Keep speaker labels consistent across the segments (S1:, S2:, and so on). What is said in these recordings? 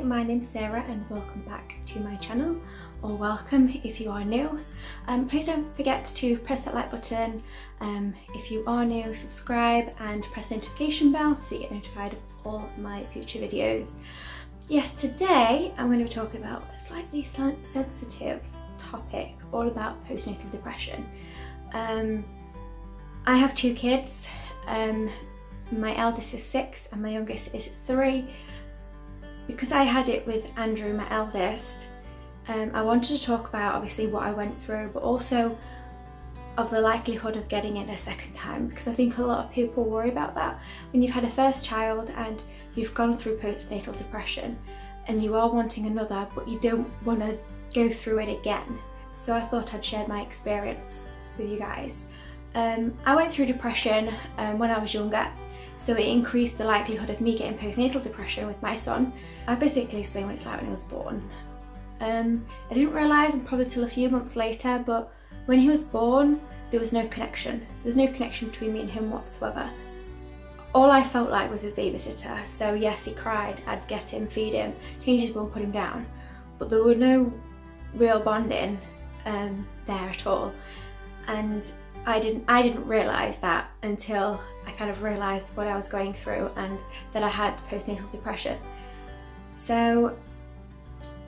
S1: my name's Sarah and welcome back to my channel, or welcome if you are new. Please don't forget to press that like button. If you are new, subscribe and press the notification bell so you get notified of all my future videos. Yes, today I'm going to be talking about a slightly sensitive topic all about postnatal depression. I have two kids. My eldest is 6 and my youngest is 3. Because I had it with Andrew, my eldest, I wanted to talk about obviously what I went through, but also of the likelihood of getting it a second time, because I think a lot of people worry about that. When you've had a first child and you've gone through postnatal depression and you are wanting another, but you don't want to go through it again. So I thought I'd share my experience with you guys. I went through depression when I was younger, so it increased the likelihood of me getting postnatal depression with my son. I basically explained what it's like when he was born. I didn't realise probably till a few months later, but when he was born there was no connection. There's no connection between me and him whatsoever. All I felt like was his babysitter. So yes, he cried, I'd get him, feed him, change his bum, put him down, but there were no real bonding there at all. And I didn't realise that until I kind of realised what I was going through and that I had postnatal depression. So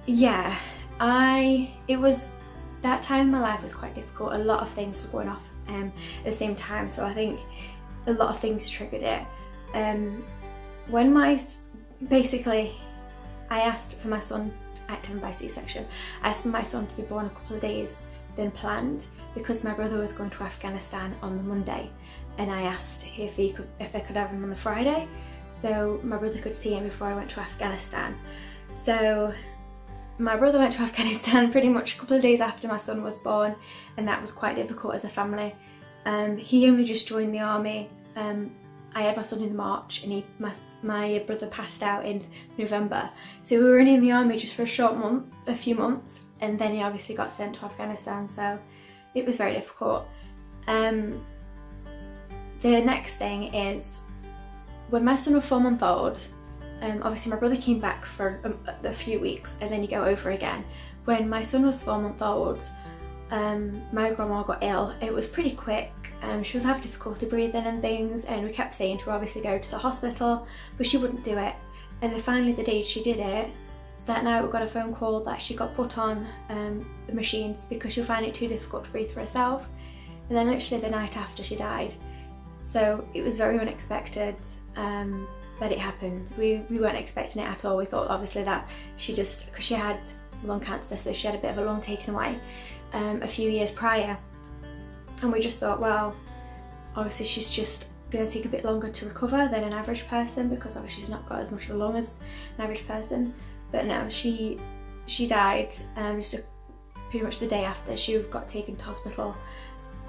S1: yeah, it was, that time in my life was quite difficult. A lot of things were going off at the same time, so I think a lot of things triggered it. When basically I asked for my son, I had to have him by C-section, I asked for my son to be born a couple of days than planned because my brother was going to Afghanistan on the Monday, and I asked if I could have him on the Friday so my brother could see him before I went to Afghanistan. So my brother went to Afghanistan pretty much a couple of days after my son was born, and that was quite difficult as a family. He only just joined the army. I had my son in March and my brother passed out in November, so we were only in the army just for a few months, and then he obviously got sent to Afghanistan, so it was very difficult. The next thing is, when my son was 4 months old, obviously my brother came back for a few weeks and then you go over again. When my son was 4 months old, my grandma got ill. It was pretty quick. She was having difficulty breathing and things, and we kept saying to her obviously go to the hospital, but she wouldn't do it. And then finally the day she did it, that night we got a phone call that she got put on the machines because she found it too difficult to breathe for herself. And then literally the night after she died. So it was very unexpected that it happened. We weren't expecting it at all. We thought obviously that because she had lung cancer, so she had a bit of a lung taken away a few years prior. And we just thought, well, obviously she's just going to take a bit longer to recover than an average person because obviously she's not got as much of a lung as an average person. But no, she died just pretty much the day after she got taken to hospital.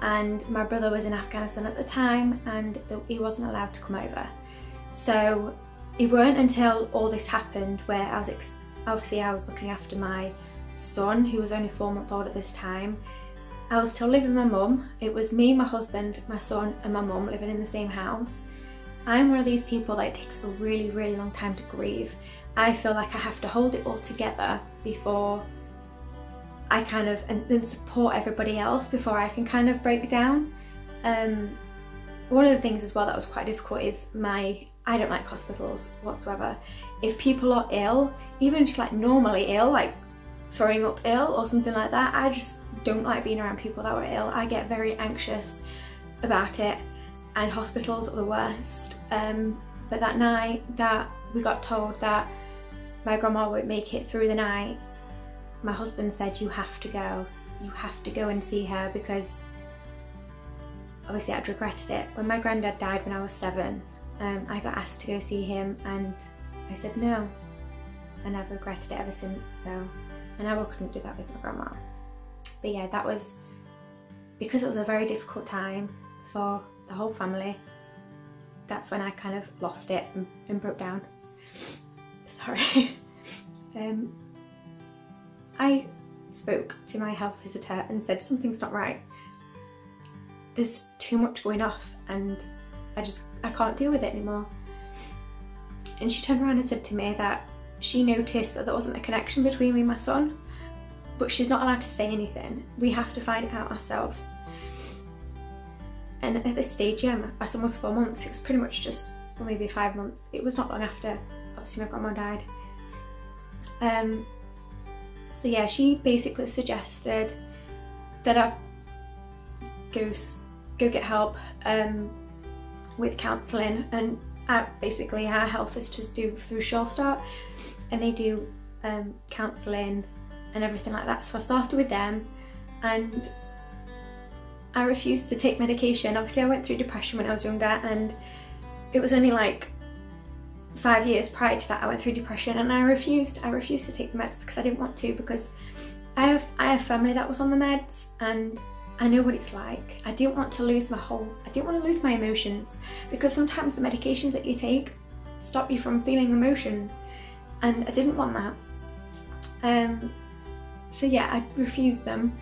S1: And my brother was in Afghanistan at the time and he wasn't allowed to come over. So it weren't until all this happened where I was looking after my son, who was only 4 months old at this time. I was still living with my mum. It was me, my husband, my son and my mum living in the same house. I'm one of these people that it takes a really, really long time to grieve. I feel like I have to hold it all together before I kind of, and then support everybody else before I can kind of break down. One of the things as well that was quite difficult is I don't like hospitals whatsoever. If people are ill, even just like normally ill, like throwing up ill or something like that, I just don't like being around people that were ill. I get very anxious about it, and hospitals are the worst. But that night that we got told that my grandma won't make it through the night, my husband said, you have to go and see her, because obviously I'd regretted it. When my granddad died when I was 7, I got asked to go see him and I said no, and I've regretted it ever since. So, and I couldn't do that with my grandma. But yeah, that was because it was a very difficult time for the whole family. That's when I kind of lost it and broke down. Sorry. I spoke to my health visitor and said something's not right. There's too much going off and I can't deal with it anymore. And she turned around and said to me that she noticed that there wasn't a connection between me and my son, but she's not allowed to say anything. We have to find it out ourselves. And at this stage, yeah, my son was 4 months. It was pretty much just, or maybe 5 months. It was not long after, obviously, my grandma died. So yeah, she basically suggested that I go get help with counselling, and basically our health is to do through Sure Start, and they do counselling and everything like that. So I started with them, and I refused to take medication. Obviously I went through depression when I was younger, and it was only like 5 years prior to that I went through depression, and I refused to take the meds because I didn't want to, because I have family that was on the meds, and I know what it's like. I didn't want to lose my emotions, because sometimes the medications that you take stop you from feeling emotions, and I didn't want that. So yeah, I refused them.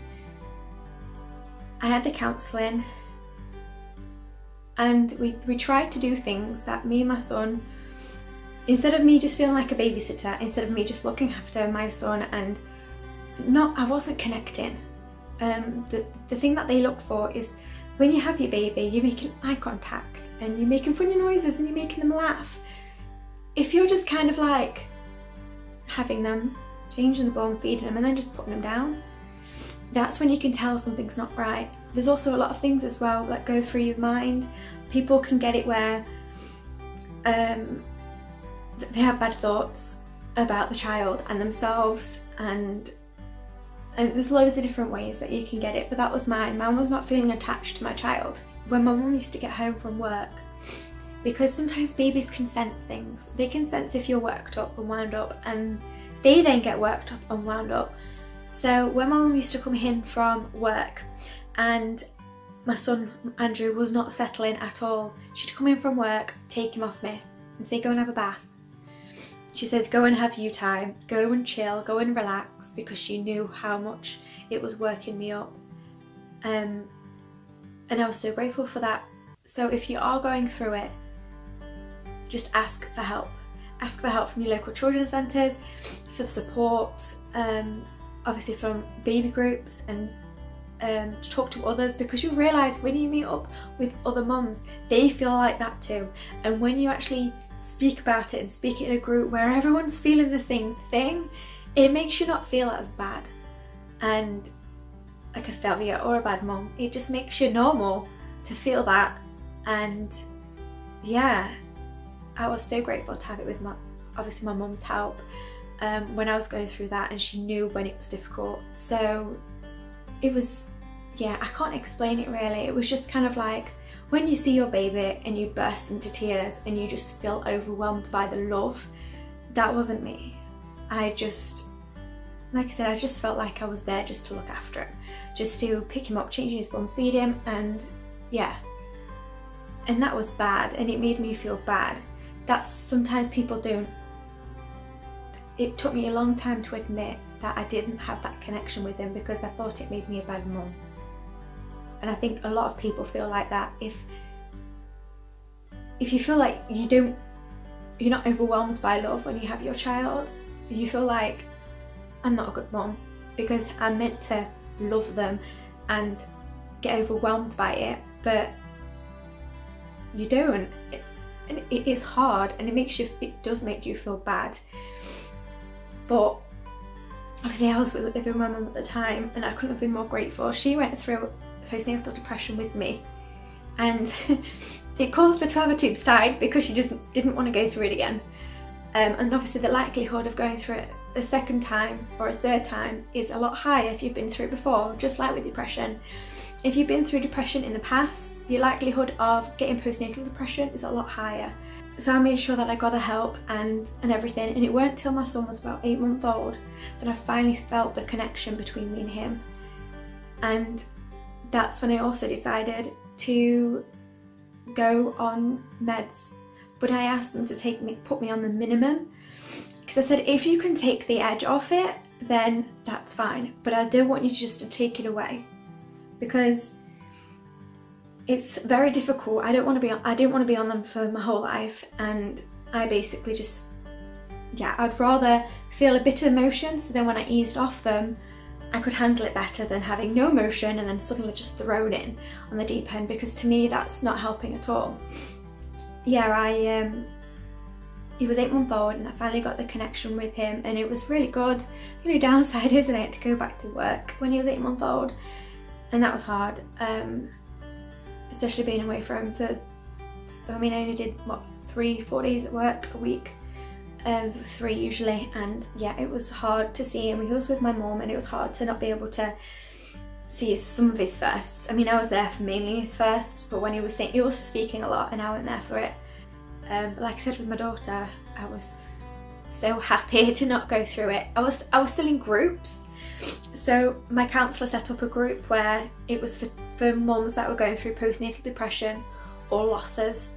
S1: I had the counselling, and we tried to do things that me and my son, instead of me just feeling like a babysitter, instead of me just looking after my son, and I wasn't connecting. The thing that they look for is when you have your baby, you're making eye contact and you're making funny noises and you're making them laugh. If you're just kind of like having them, changing the bone, feeding them, and then just putting them down, that's when you can tell something's not right. There's also a lot of things as well that go through your mind. People can get it where they have bad thoughts about the child and themselves, and there's loads of different ways that you can get it, but that was mine. Mine was not feeling attached to my child. When my mum used to get home from work, because sometimes babies can sense things. They can sense if you're worked up and wound up, and they then get worked up and wound up. So when my mum used to come in from work and my son Andrew was not settling at all, she'd come in from work, take him off me and say, go and have a bath. She said, go and have you time, go and chill, go and relax, because she knew how much it was working me up. And I was so grateful for that. So if you are going through it, just ask for help. Ask for help from your local children's centres, for the support, obviously from baby groups, and to talk to others, because you realise when you meet up with other mums, they feel like that too. And when you actually speak about it and speak it in a group where everyone's feeling the same thing, it makes you not feel as bad and like a failure or a bad mum. It just makes you normal to feel that. And yeah, I was so grateful to have it with obviously my mum's help when I was going through that, and she knew when it was difficult. So it was, yeah, I can't explain it really. It was just kind of like when you see your baby and you burst into tears and you just feel overwhelmed by the love. That wasn't me. I just, like I said, I just felt like I was there just to look after him, just to pick him up, changing his bum, feed him, and yeah. And that was bad, and it made me feel bad. That's sometimes people don't. It took me a long time to admit that I didn't have that connection with him, because I thought it made me a bad mum. And I think a lot of people feel like that. If you feel like you're not overwhelmed by love when you have your child, you feel like, I'm not a good mum because I'm meant to love them and get overwhelmed by it, but you don't. And it is hard, and it does make you feel bad. But obviously I was living with my mum at the time, and I couldn't have been more grateful. She went through postnatal depression with me, and it caused her to have her tubes tied because she just didn't want to go through it again. And obviously the likelihood of going through it a second time or a third time is a lot higher if you've been through it before, just like with depression. If you've been through depression in the past, the likelihood of getting postnatal depression is a lot higher. So I made sure that I got the help and everything, and it weren't till my son was about 8 months old that I finally felt the connection between me and him. And that's when I also decided to go on meds. But I asked them to put me on the minimum, because I said, if you can take the edge off it, then that's fine, but I don't want you just to take it away, because it's very difficult. I didn't want to be on them for my whole life, and I basically just yeah, I'd rather feel a bit of emotion, so then when I eased off them, I could handle it better than having no emotion and then suddenly just thrown in on the deep end, because to me that's not helping at all. Yeah, he was 8 months old and I finally got the connection with him, and it was really good. The only downside, isn't it, to go back to work when he was 8 months old, and that was hard, especially being away from him for, I mean, I only did what, 3-4 days at work a week, 3 usually, and yeah, it was hard to see him. He was with my mum and it was hard to not be able to see some of his firsts. I mean, I was there for mainly his firsts, but when he was speaking a lot and I went there for it. But like I said with my daughter, I was so happy to not go through it. I was still in groups, so my counsellor set up a group where it was for mums that were going through postnatal depression or losses,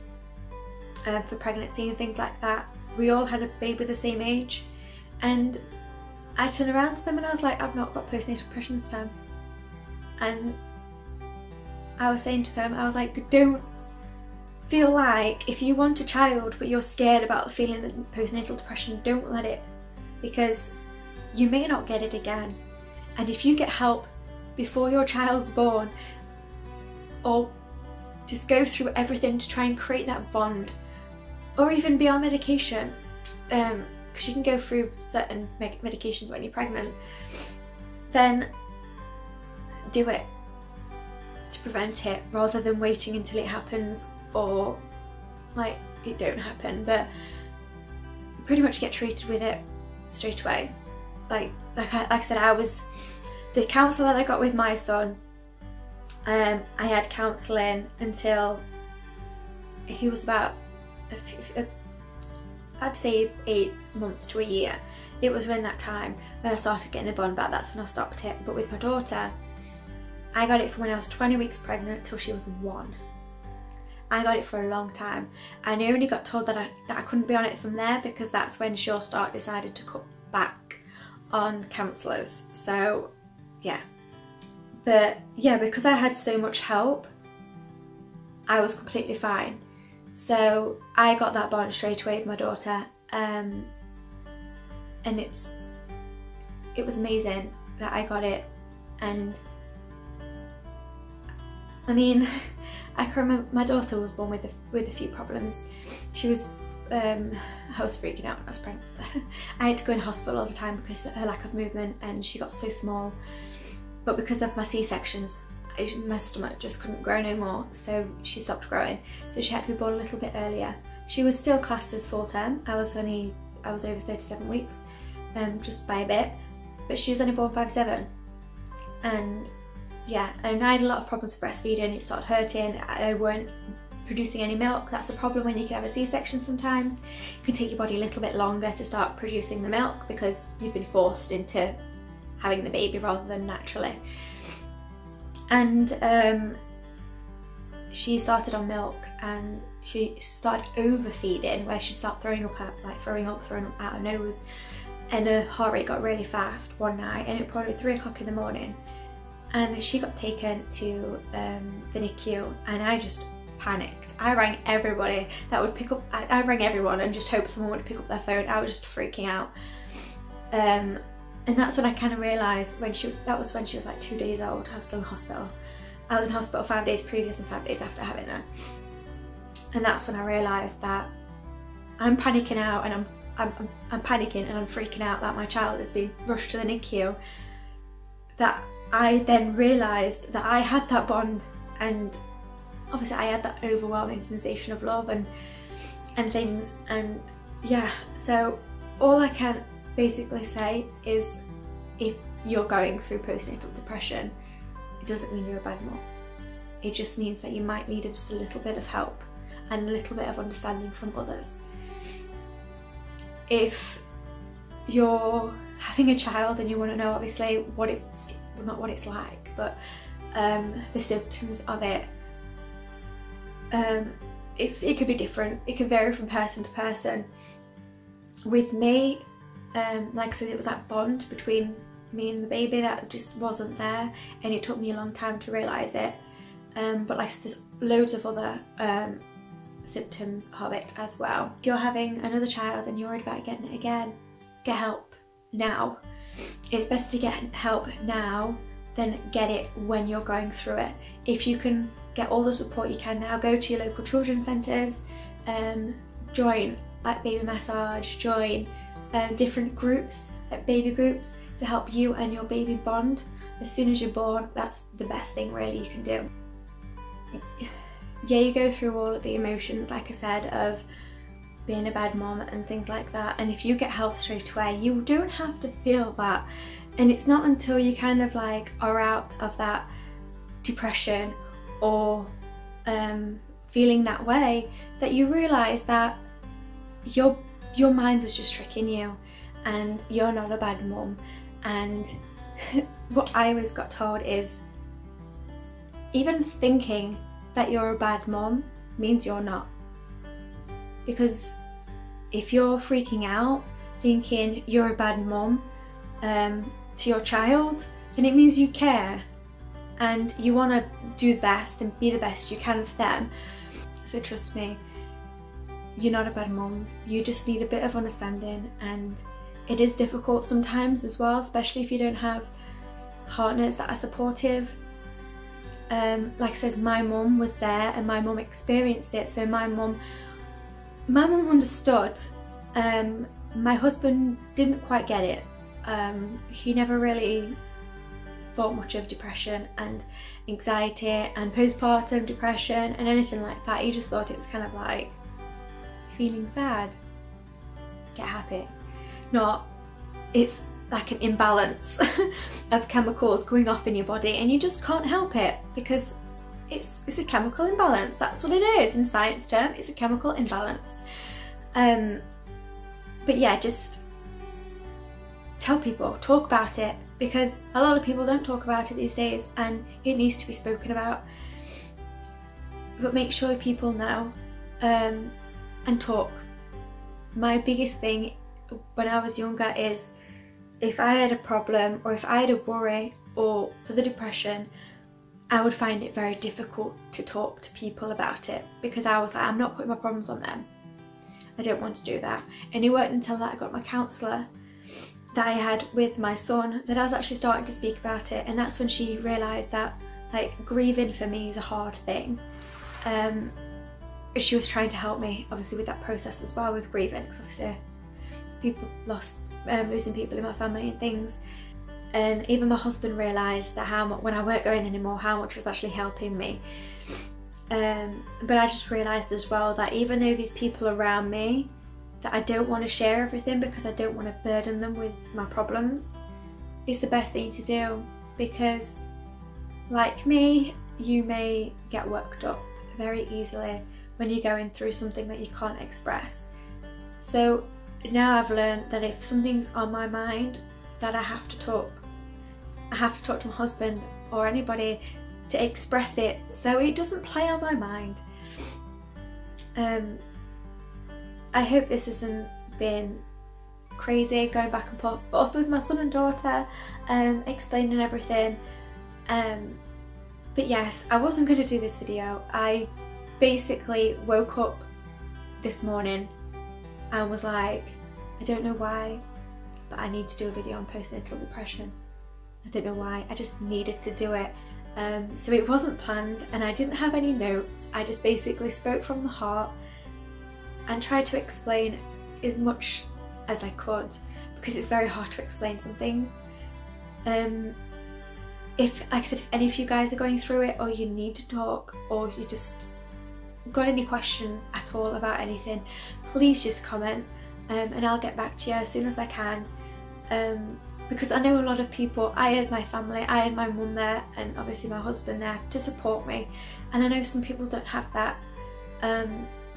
S1: for pregnancy and things like that. We all had a baby the same age, and I turned around to them and I was like, I've not got postnatal depression this time. And I was saying to them, I was like, don't feel like if you want a child but you're scared about feeling the postnatal depression, don't let it, because you may not get it again. And if you get help before your child's born, or just go through everything to try and create that bond, or even be on medication, because you can go through certain medications when you're pregnant, then do it to prevent it, rather than waiting until it happens, or like it don't happen, but pretty much get treated with it straight away. Like I said, I was the counsellor that I got with my son. I had counselling until he was about I'd say 8 months to a year. It was when that time when I started getting the bond back, that's when I stopped it. But with my daughter, I got it from when I was 20 weeks pregnant till she was 1. I got it for a long time, and I only got told that I couldn't be on it from there, because that's when Sure Start decided to cut back on counsellors. So yeah, but yeah, because I had so much help, I was completely fine. So I got that bond straight away with my daughter, and it was amazing that I got it. And I mean, I can remember my daughter was born with a few problems. She was, I was freaking out when I was pregnant. I had to go in hospital all the time because of her lack of movement, and she got so small. But because of my C-sections, my stomach just couldn't grow no more, so she stopped growing. So she had to be born a little bit earlier. She was still classed as full term. I was over 37 weeks, just by a bit, but she was only born 5'7", and yeah, and I had a lot of problems with breastfeeding. It started hurting. I weren't producing any milk. That's a problem when you can have a C-section sometimes. It can take your body a little bit longer to start producing the milk because you've been forced into having the baby rather than naturally. And she started on milk, and she started overfeeding, where she started throwing up out her nose, and her heart rate got really fast one night, and it was probably 3 o'clock in the morning. And she got taken to the NICU, and I just panicked. I rang everybody that would pick up. I rang everyone and just hoped someone would pick up their phone. I was just freaking out. And that's when I kind of realised, that was when she was like 2 days old. I was still in hospital. I was in hospital 5 days previous and 5 days after having her. And that's when I realised that I'm panicking out, and I'm panicking and I'm freaking out that my child is being rushed to the NICU. That I then realised that I had that bond, and obviously I had that overwhelming sensation of love and things, and yeah, so all I can basically say is, if you're going through postnatal depression, it doesn't mean you're a bad mum. It just means that you might need just a little bit of help and a little bit of understanding from others. If you're having a child and you want to know obviously what it's, well, not what it's like, but the symptoms of it, it could be different. It can vary from person to person. With me, like I said, it was that bond between me and the baby that just wasn't there, and it took me a long time to realise it. But like I said, there's loads of other symptoms of it as well. If you're having another child and you're worried about getting it again, get help now. It's best to get help now than get it when you're going through it. If you can get all the support you can now, go to your local children's centres, join like baby massage, join different groups, like baby groups, to help you and your baby bond. As soon as you're born, that's the best thing really you can do. Yeah, you go through all of the emotions, like I said, of being a bad mom and things like that, and if you get help straight away, you don't have to feel that. And it's not until you kind of like are out of that depression or feeling that way that you realise that your mind was just tricking you and you're not a bad mum. And what I always got told is, even thinking that you're a bad mum means you're not. Because if you're freaking out thinking you're a bad mum to your child, then it means you care and you want to do the best and be the best you can for them. So trust me, you're not a bad mum. You just need a bit of understanding, and it is difficult sometimes as well, especially if you don't have partners that are supportive. Like I said, my mum was there and my mum experienced it, so my mum understood. My husband didn't quite get it. He never really thought much of depression and anxiety and postpartum depression and anything like that. He just thought it was kind of like feeling sad, get happy. Not, it's like an imbalance of chemicals going off in your body and you just can't help it because it's a chemical imbalance. That's what it is in science term. It's a chemical imbalance. But yeah, just tell people, talk about it, because a lot of people don't talk about it these days and it needs to be spoken about. But make sure people know and talk. My biggest thing when I was younger is, if I had a problem or if I had a worry or for the depression, I would find it very difficult to talk to people about it, because I was like, I'm not putting my problems on them. I don't want to do that. And it wasn't until I got my counsellor that I had with my son that I was actually starting to speak about it, and that's when she realised that like grieving for me is a hard thing. She was trying to help me obviously with that process as well, with grieving, because obviously people losing people in my family and things. And even my husband realised that when I weren't going anymore, how much was actually helping me. But I just realised as well that even though these people around me, that I don't want to share everything because I don't want to burden them with my problems, it's the best thing to do, because like me, you may get worked up very easily when you're going through something that you can't express. So now I've learned that if something's on my mind, that I have to talk. I have to talk to my husband or anybody to express it so it doesn't play on my mind. I hope this hasn't been crazy going back and forth with my son and daughter, explaining everything. But yes, I wasn't going to do this video. I basically woke up this morning and was like, I don't know why, but I need to do a video on postnatal depression. I don't know why, I just needed to do it. So it wasn't planned and I didn't have any notes. I just basically spoke from the heart and tried to explain as much as I could, because it's very hard to explain some things. If, like I said, if any of you guys are going through it, or you need to talk, or you just got any questions at all about anything, please just comment, and I'll get back to you as soon as I can. Because I know a lot of people, I had my family, I had my mum there, and obviously my husband there to support me, and I know some people don't have that.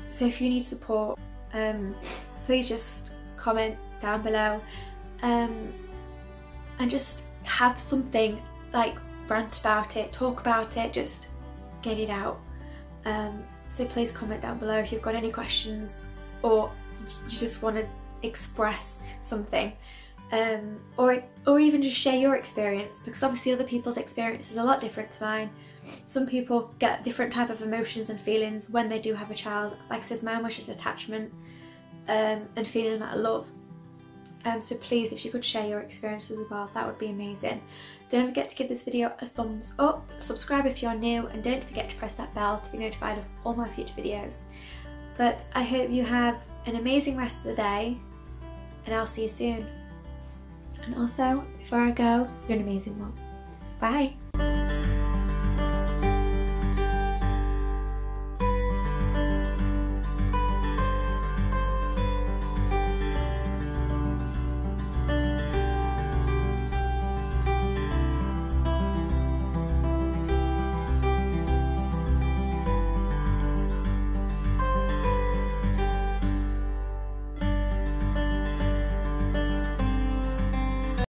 S1: So if you need support, please just comment down below, and just have something, like rant about it, talk about it, just get it out. So please comment down below if you've got any questions or you just want to express something. or even just share your experience, because obviously other people's experience is a lot different to mine. Some people get different type of emotions and feelings when they do have a child. Like I said, mine was just attachment and feeling that love. So please, if you could share your experiences as well, that would be amazing. Don't forget to give this video a thumbs up, subscribe if you're new, and don't forget to press that bell to be notified of all my future videos. But I hope you have an amazing rest of the day, and I'll see you soon. And also, before I go, you're an amazing mom. Bye!